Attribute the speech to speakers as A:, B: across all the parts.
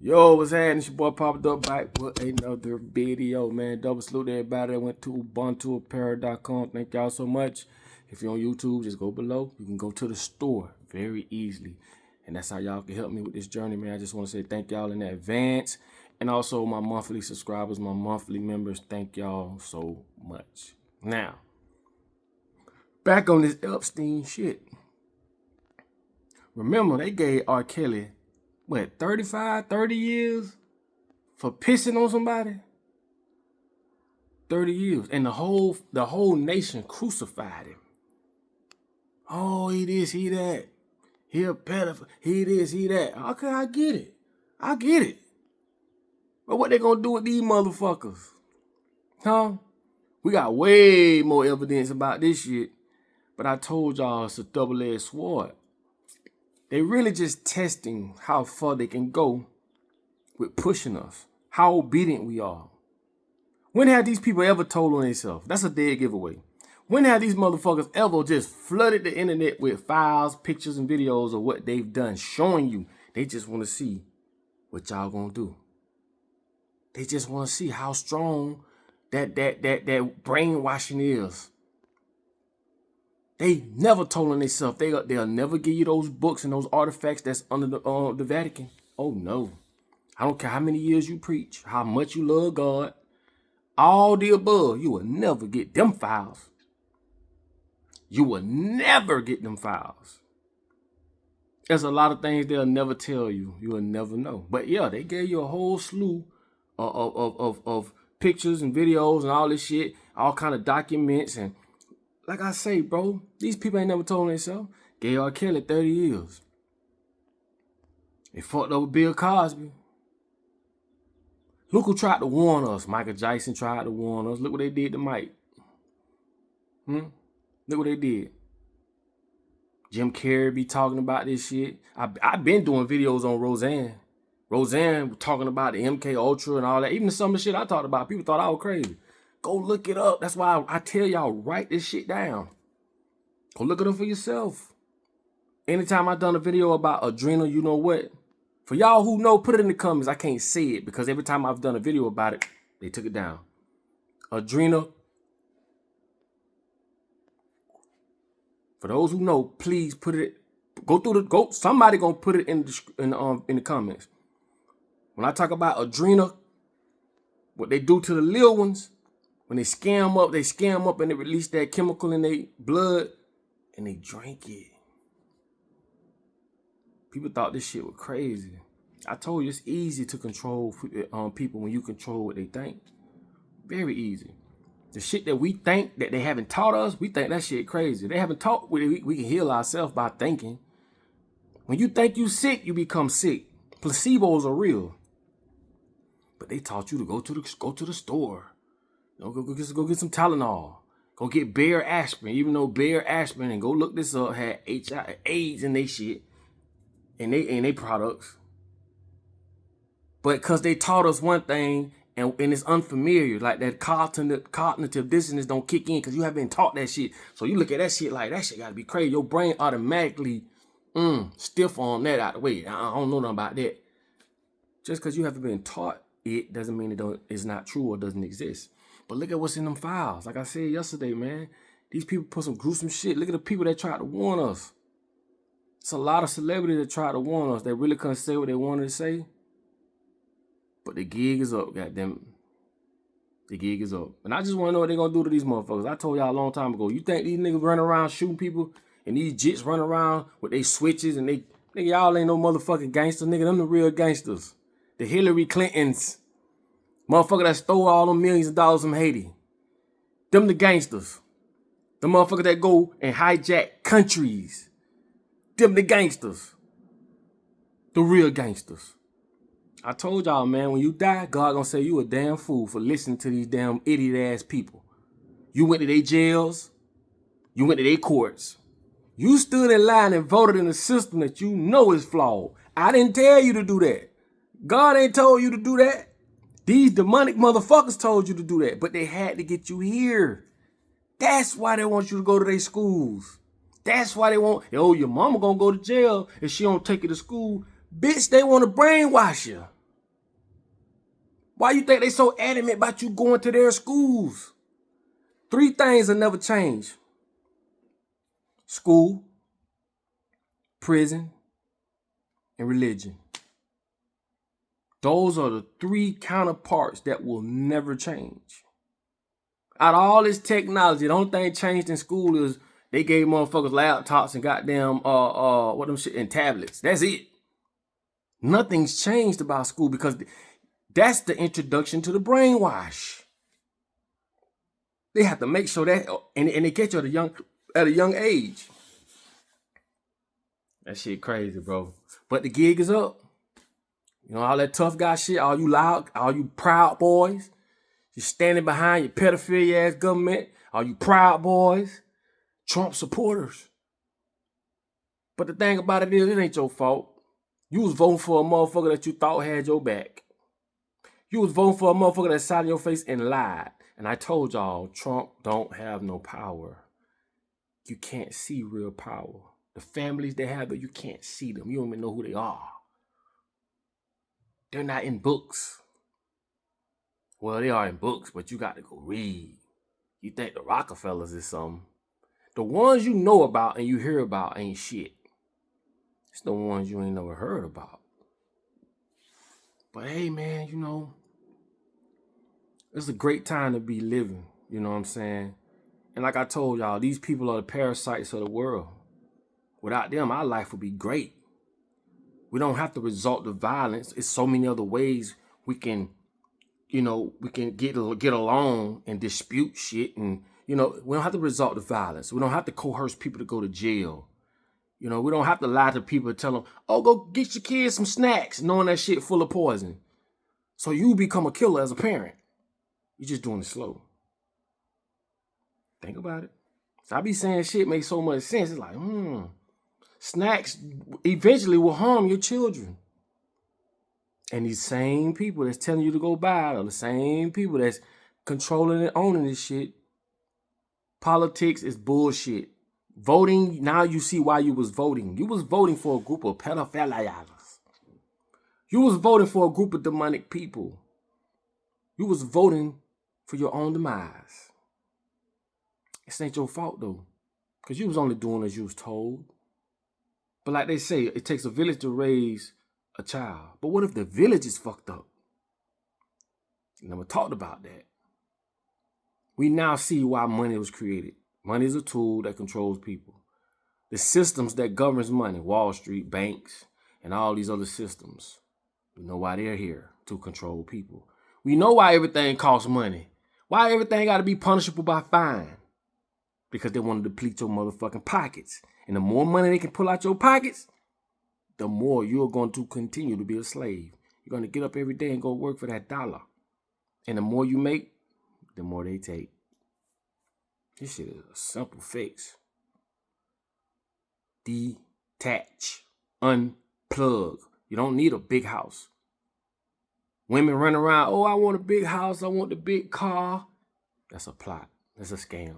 A: Yo, what's happening? It's your boy popped up back with another video, man. Double salute to everybody that went to Ubuntu Apparel.com. Thank y'all so much. If you're on YouTube, just go below. You can go to the store very easily. And that's how y'all can help me with this journey, man. I just want to say thank y'all in advance. And also my monthly subscribers, my monthly members, thank y'all so much. Now, back on this Epstein shit. Remember, they gave R. Kelly, what, 30 years for pissing on somebody? 30 years. And the whole nation crucified him. Oh, he this, he that. He a pedophile. He this, he that. Okay, I get it. I get it. But what they gonna do with these motherfuckers? Huh? We got way more evidence about this shit. But I told y'all it's a double-edged sword. They really just testing how far they can go with pushing us, how obedient we are. When have these people ever told on themselves? That's a dead giveaway. When have these motherfuckers ever just flooded the internet with files, pictures, and videos of what they've done, showing you they just want to see what y'all gonna do? They just want to see how strong that brainwashing is. They never told on themselves. They'll never give you those books and those artifacts that's under the Vatican. Oh no. I don't care how many years you preach, how much you love God, all the above, you will never get them files. You will never get them files. There's a lot of things they'll never tell you. You will never know. But yeah, they gave you a whole slew of pictures and videos and all this shit, all kind of documents. And like I say, bro, these people ain't never told themselves. Gave R. Kelly 30 years. They fucked over Bill Cosby. Look who tried to warn us. Michael Jackson tried to warn us. Look what they did to Mike. Look what they did. Jim Carrey be talking about this shit. I've been doing videos on Roseanne. Roseanne talking about the MK Ultra and all that. Even some of the shit I talked about, people thought I was crazy. Go look it up. That's why I tell y'all, write this shit down. Go look it up for yourself. Anytime I done a video about adrenal, you know what? For y'all who know, put it in the comments. I can't say it because every time I've done a video about it, they took it down. Adrenal. For those who know, please put it. Somebody gonna put it in the comments. When I talk about adrenal, what they do to the little ones. When they scam up and they release that chemical in their blood and they drink it. People thought this shit was crazy. I told you it's easy to control people when you control what they think. Very easy. The shit that we think that they haven't taught us, we think that shit crazy. They haven't taught we can heal ourselves by thinking. When you think you sick, you become sick. Placebos are real. But they taught you to go to the store. Go get some Tylenol. Go get Bayer aspirin. Even though Bayer aspirin, and go look this up, had HIV, AIDS in they shit, and they products. But because they taught us one thing, and it's unfamiliar, like that cognitive dissonance don't kick in because you haven't been taught that shit. So you look at that shit like, that shit gotta be crazy. Your brain automatically stiff on that out the way. I don't know nothing about that. Just because you haven't been taught it doesn't mean it's not true or doesn't exist. But look at what's in them files. Like I said yesterday, man, these people put some gruesome shit. Look at the people that tried to warn us. It's a lot of celebrities that tried to warn us. They really couldn't say what they wanted to say. But the gig is up, goddamn. The gig is up. And I just want to know what they're going to do to these motherfuckers. I told y'all a long time ago, you think these niggas running around shooting people and these jits running around with they switches and nigga, y'all ain't no motherfucking gangsters, nigga. Them the real gangsters. The Hillary Clintons. Motherfucker that stole all them millions of dollars from Haiti. Them the gangsters. The motherfucker that go and hijack countries. Them the gangsters. The real gangsters. I told y'all, man, when you die, God gonna say you a damn fool for listening to these damn idiot ass people. You went to their jails. You went to their courts. You stood in line and voted in a system that you know is flawed. I didn't tell you to do that. God ain't told you to do that. These demonic motherfuckers told you to do that, but they had to get you here. That's why they want you to go to their schools. That's why they want, your mama gonna go to jail if she don't take you to school. Bitch, they want to brainwash you. Why you think they so adamant about you going to their schools? 3 things will never change. School, prison, and religion. Those are the 3 counterparts that will never change. Out of all this technology, the only thing changed in school is they gave motherfuckers laptops and goddamn what them shit and tablets. That's it. Nothing's changed about school because that's the introduction to the brainwash. They have to make sure that, and they get you at a young age. That shit crazy, bro. But the gig is up. You know, all that tough guy shit, all you proud boys, you standing behind your pedophilia ass government, all you proud boys, Trump supporters. But the thing about it is, it ain't your fault. You was voting for a motherfucker that you thought had your back. You was voting for a motherfucker that sat in your face and lied. And I told y'all, Trump don't have no power. You can't see real power. The families they have, but you can't see them. You don't even know who they are. They're not in books. Well, they are in books, but you got to go read. You think the Rockefellers is something. The ones you know about and you hear about ain't shit. It's the ones you ain't never heard about. But hey, man, you know, it's a great time to be living. You know what I'm saying? And like I told y'all, these people are the parasites of the world. Without them, our life would be great. We don't have to resort to violence. It's so many other ways we can, you know, we can get along and dispute shit. And, you know, we don't have to resort to violence. We don't have to coerce people to go to jail. You know, we don't have to lie to people and tell them, oh, go get your kids some snacks, knowing that shit full of poison. So you become a killer as a parent. You're just doing it slow. Think about it. So I be saying shit makes so much sense. It's like, snacks eventually will harm your children. And these same people that's telling you to go buy it are the same people that's controlling and owning this shit. Politics is bullshit. Voting, now you see why you was voting. You was voting for a group of pedophiles. You was voting for a group of demonic people. You was voting for your own demise. This ain't your fault though, because you was only doing as you was told. But like they say, it takes a village to raise a child. But what if the village is fucked up? Never talked about that. We now see why money was created. Money is a tool that controls people. The systems that governs money, Wall Street, banks, and all these other systems, we know why they're here, to control people. We know why everything costs money. Why everything got to be punishable by fine. Because they want to deplete your motherfucking pockets. And the more money they can pull out your pockets, the more you're going to continue to be a slave. You're going to get up every day and go work for that dollar. And the more you make, the more they take. This shit is a simple fix. Detach. Unplug. You don't need a big house. Women run around, oh, I want a big house. I want the big car. That's a plot. That's a scam.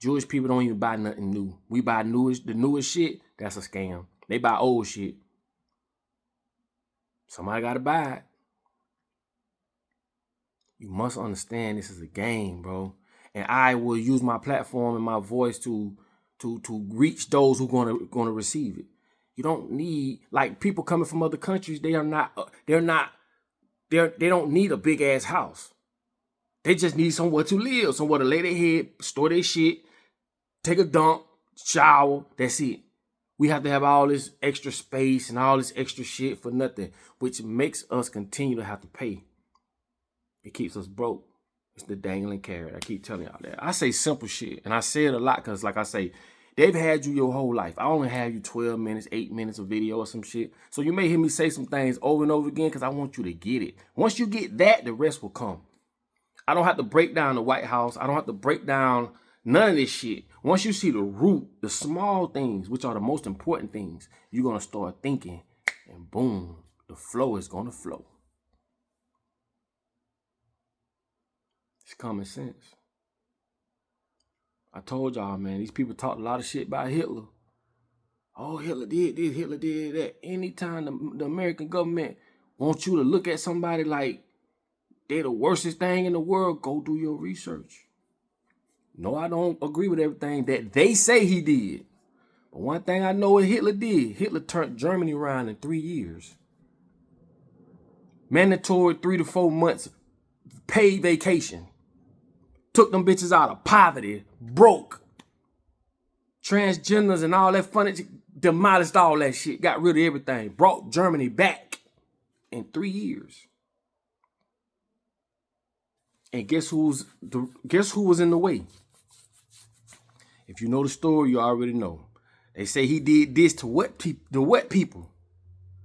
A: Jewish people don't even buy nothing new. We buy the newest shit. That's a scam. They buy old shit. Somebody got to buy it. You must understand this is a game, bro. And I will use my platform and my voice to reach those who gonna receive it. You don't need, like, people coming from other countries. They don't need a big ass house. They just need somewhere to live, somewhere to lay their head, store their shit, take a dump, shower. That's it. We have to have all this extra space and all this extra shit for nothing, which makes us continue to have to pay. It keeps us broke. It's the dangling carrot. I keep telling y'all that. I say simple shit, and I say it a lot because, like I say, they've had you your whole life. I only have you 12 minutes, 8 minutes of video or some shit. So you may hear me say some things over and over again because I want you to get it. Once you get that, the rest will come. I don't have to break down the White House. I don't have to break down none of this shit. Once you see the root, the small things, which are the most important things, you're going to start thinking, and boom, the flow is going to flow. It's common sense. I told y'all, man, these people talk a lot of shit about Hitler. Oh, Hitler did this, Hitler did that. Anytime the American government wants you to look at somebody like they're the worstest thing in the world. Go do your research. No, I don't agree with everything that they say he did. But one thing I know what Hitler did, Hitler turned Germany around in 3 years. Mandatory 3 to 4 months paid vacation. Took them bitches out of poverty, broke. Transgenders and all that funny, demolished all that shit, got rid of everything, brought Germany back in 3 years. And guess who was in the way? If you know the story, you already know. They say he did this to what people?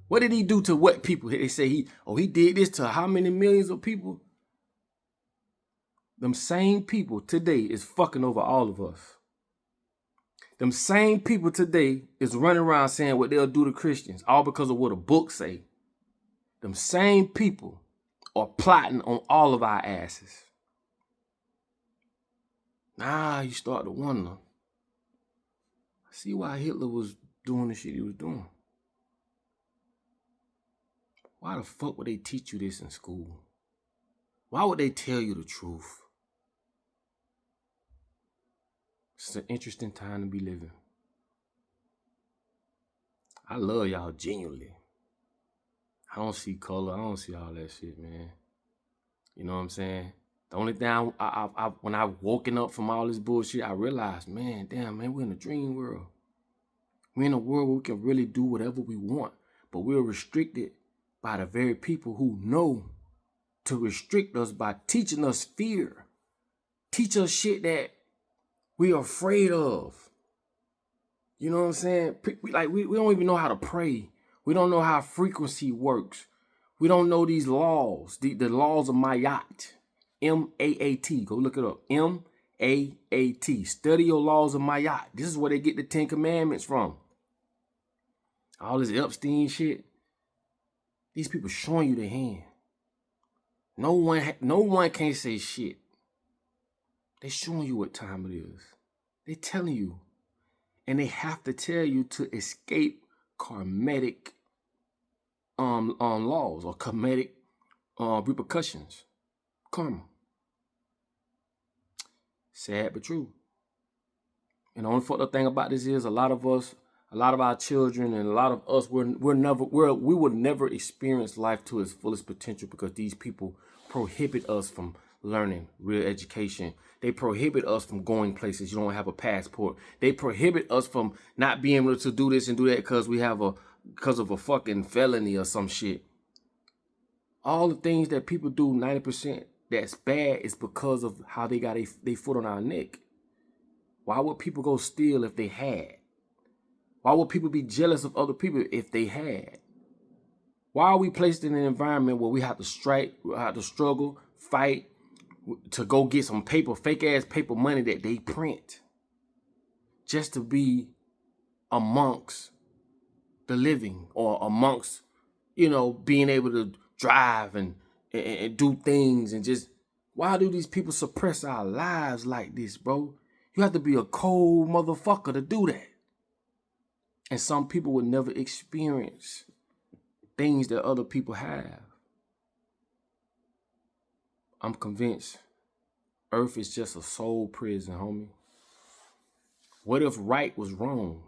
A: What did he do to what people? They say he did this to how many millions of people? Them same people today is fucking over all of us. Them same people today is running around saying what they'll do to Christians, all because of what a book say. Them same people are plotting on all of our asses. Now you start to wonder. See why Hitler was doing the shit he was doing. Why the fuck would they teach you this in school? Why would they tell you the truth? It's an interesting time to be living. I love y'all genuinely. I don't see color. I don't see all that shit, man. You know what I'm saying? The only thing when I woken up from all this bullshit, I realized, man, damn, man, we're in a dream world. We're in a world where we can really do whatever we want, but we're restricted by the very people who know to restrict us by teaching us fear. Teach us shit that we're afraid of. You know what I'm saying? We don't even know how to pray. We don't know how frequency works. We don't know these laws, the laws of Mayat. M-A-A-T. Go look it up. M-A-A-T. Study your laws of Mayat. This is where they get the 10 Commandments from. All this Epstein shit. These people showing you their hand. No one can say shit. They showing you what time it is. They telling you. And they have to tell you to escape karmatic laws or karmatic repercussions. Karma. Sad but true. And the only fucked up thing about this is a lot of our children and a lot of us, we would never experience life to its fullest potential because these people prohibit us from learning real education. They prohibit us from going places. You don't have a passport. They prohibit us from not being able to do this and do that because of a fucking felony or some shit. All the things that people do, 90% that's bad is because of how they got their foot on our neck. Why would people go steal if they had? Why would people be jealous of other people if they had? Why are we placed in an environment where we have to strike, we have to struggle, fight to go get some paper, fake ass paper money that they print just to be amongst the living or amongst, being able to drive and do things and just, why do these people suppress our lives like this, bro? You have to be a cold motherfucker to do that. And some people will never experience things that other people have. I'm convinced Earth is just a soul prison, homie. What if right was wrong?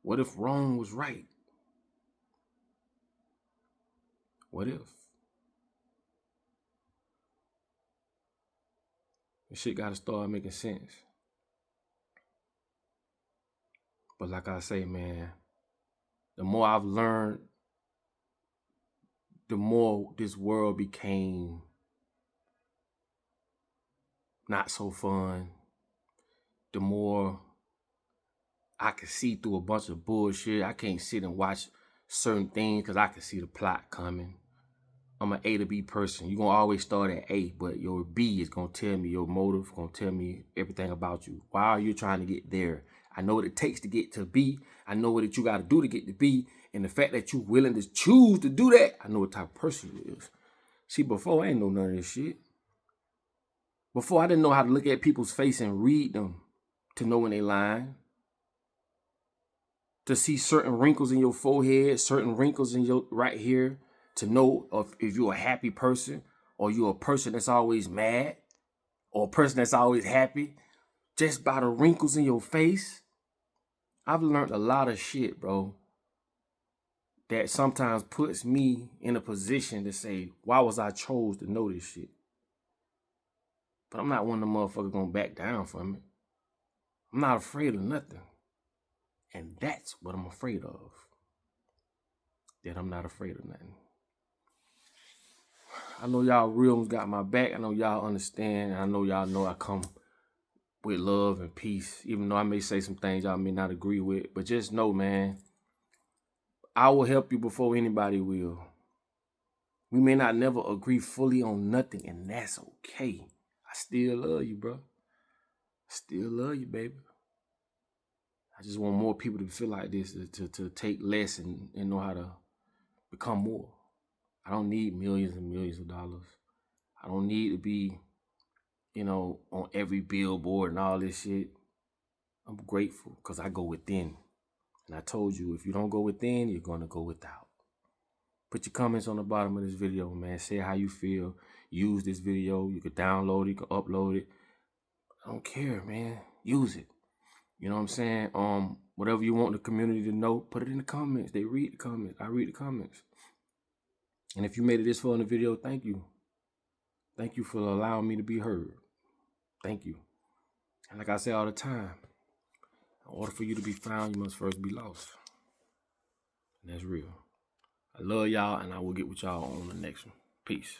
A: What if wrong was right? What if? This shit gotta start making sense. But like I say, man, the more I've learned, the more this world became not so fun. The more I can see through a bunch of bullshit. I can't sit and watch certain things because I can see the plot coming. I'm an A to B person. You're going to always start at A, but your B is going to tell me your motive, going to tell me everything about you. Why are you trying to get there? I know what it takes to get to B. I know what you got to do to get to B. And the fact that you're willing to choose to do that, I know what type of person you is. See, before, I ain't know none of this shit. Before, I didn't know how to look at people's face and read them to know when they lying. To see certain wrinkles in your forehead, certain wrinkles in your right here, to know if you're a happy person or you a person that's always mad, or a person that's always happy, just by the wrinkles in your face. I've learned a lot of shit, bro, that sometimes puts me in a position to say, why was I chose to know this shit? But I'm not one of them motherfuckers gonna back down from it. I'm not afraid of nothing. And that's what I'm afraid of. That I'm not afraid of nothing. I know y'all real ones got my back. I know y'all understand. I know y'all know I come with love and peace. Even though I may say some things y'all may not agree with. But just know, man, I will help you before anybody will. We may not never agree fully on nothing, and that's okay. I still love you, bro. I still love you, baby. I just want more people to feel like this, to take less and know how to become more. I don't need millions and millions of dollars. I don't need to be, on every billboard and all this shit. I'm grateful because I go within. And I told you, if you don't go within, you're going to go without. Put your comments on the bottom of this video, man. Say how you feel. Use this video. You can download it. You can upload it. I don't care, man. Use it. You know what I'm saying? Whatever you want the community to know, put it in the comments. They read the comments. I read the comments. And if you made it this far in the video, thank you. Thank you for allowing me to be heard. Thank you. And like I say all the time, in order for you to be found, you must first be lost. And that's real. I love y'all, and I will get with y'all on the next one. Peace.